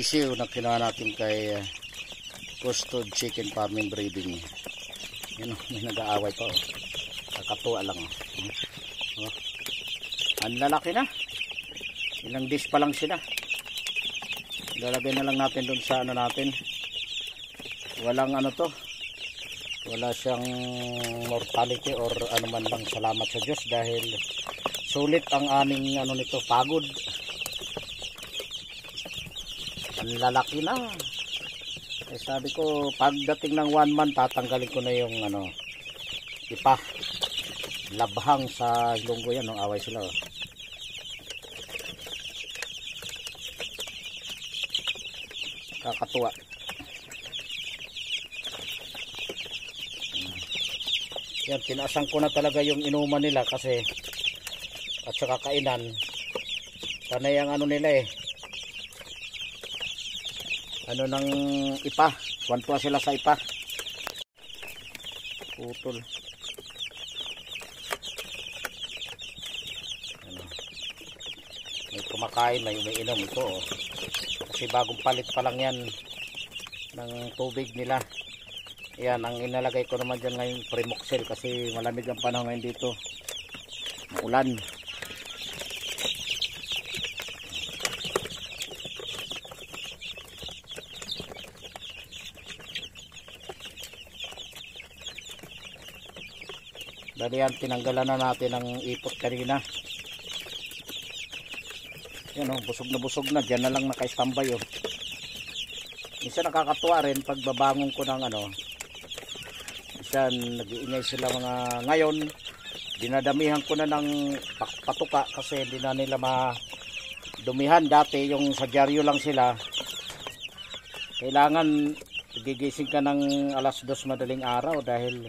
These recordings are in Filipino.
sisiw na kinuha natin kay Custod Chicken Farming Breeding. Yun, may nag-aaway pa. Kakatuwa lang. Ang lalaki na. Ilang dish pa lang sila. Lalagay na lang natin doon sa ano natin. Walang ano to. Wala siyang mortality or ano man lang, salamat sa Diyos dahil sulit ang aming ano nito, pagod. Ang lalaki na. Eh, sabi ko pagdating ng 1 month tatanggalin ko na yung ano, ipa. Labhang sa Ilonggo yan, nung away sila. Kakatuwa. Yan, tinaasan ko na talaga yung inuman nila kasi at saka kainan. Sanay ang ano nila eh. Ano ng ipa. Kwantua sila sa ipa. Putol. Ano. May kumakain, may umiinom ito oh. Kasi bagong palit pa lang yan ng tubig nila. Yan, ang inalagay ko naman dyan ngayon Primoxel kasi malamig ang panahon ngayon dito. Maulan. Dali yan, tinanggalan na natin ang ipot kanina. Yan o, busog na. Diyan na lang naka-standby o. Minsan nakakatuwa rin pag babangon ko ng ano. Minsan nag-iingay sila mga ngayon. Dinadamihan ko na ng patuka kasi hindi na nila madumihan. Dati yung sa dyaryo lang sila. Kailangan gigising ka ng alas 2 madaling araw dahil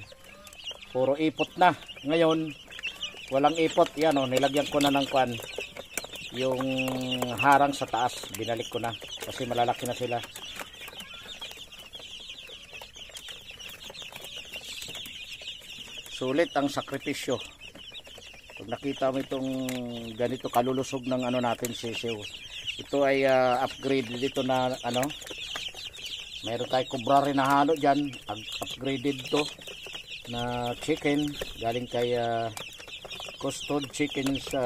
puro ipot na. Ngayon, walang ipot. Yan o, nilagyan ko na ng kwan. Yung harang sa taas, binalik ko na. Kasi malalaki na sila. Sulit ang sakripisyo. Pag nakita mo itong ganito kalulusog ng ano natin sisiw. Ito ay upgrade dito na ano. Mayroon tayong kubra rin na halo dyan. Upgraded to na chicken galing kay Custod Chicken sa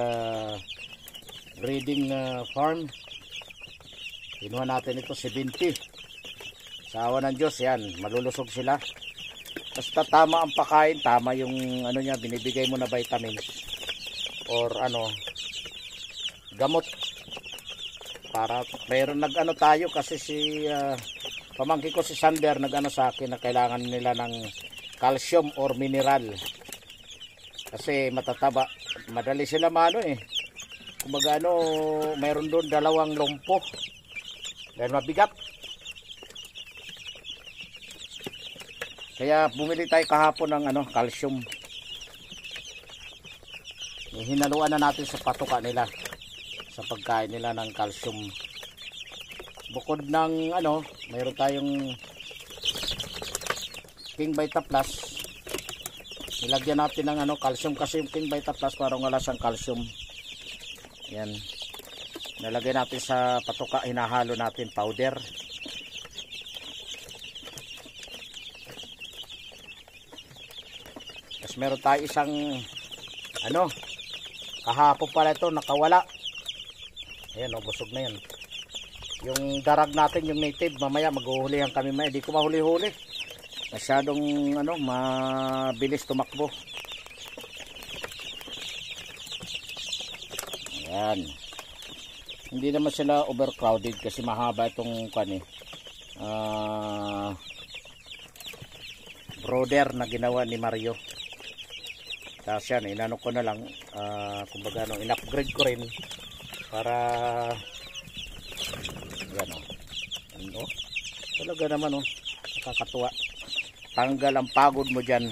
breeding farm. Kinuha natin ito 70. Sa awa ng Diyos yan, malulusog sila. Basta tama ang pakain, tama yung ano niya, binibigay mo na vitamins or ano, gamot. Para mayroon nag-ano tayo kasi si pamangkin ko si Sander nag-ano sa akin na kailangan nila ng calcium or mineral kasi matataba, madali sila maano eh, kumbaga ano, mayroon doon 2 lumpo dahil mabigat, kaya bumili tayo kahapon ng ano, calcium. Hinaluan na natin sa patuka nila sa pagkain nila ng calcium. Bukod ng ano, mayroon tayong King Vita Plus. Nilagyan natin ng ano, calcium kasi yung King Vita Plus parang wala siyang calcium. Yan. Nalagay natin sa patuka, hinahalo natin powder. Tapos meron tayo isang ano, kahapon pala ito nakawala. Ayan o, busog na yan. Yung darag natin, yung native, mamaya maghuhulihan kami, hindi ko mahuli-huli. Masyadong ano, mabilis tumakbo. Ayan. Hindi naman sila overcrowded kasi mahaba itong kan eh. Brother na ginawa ni Mario. Tapos yan, inano ko na lang, kumbaga no, in-upgrade ko rin para yan o. Ano? Talaga naman o, nakakatuwa. Tanggal ang pagod mo dyan.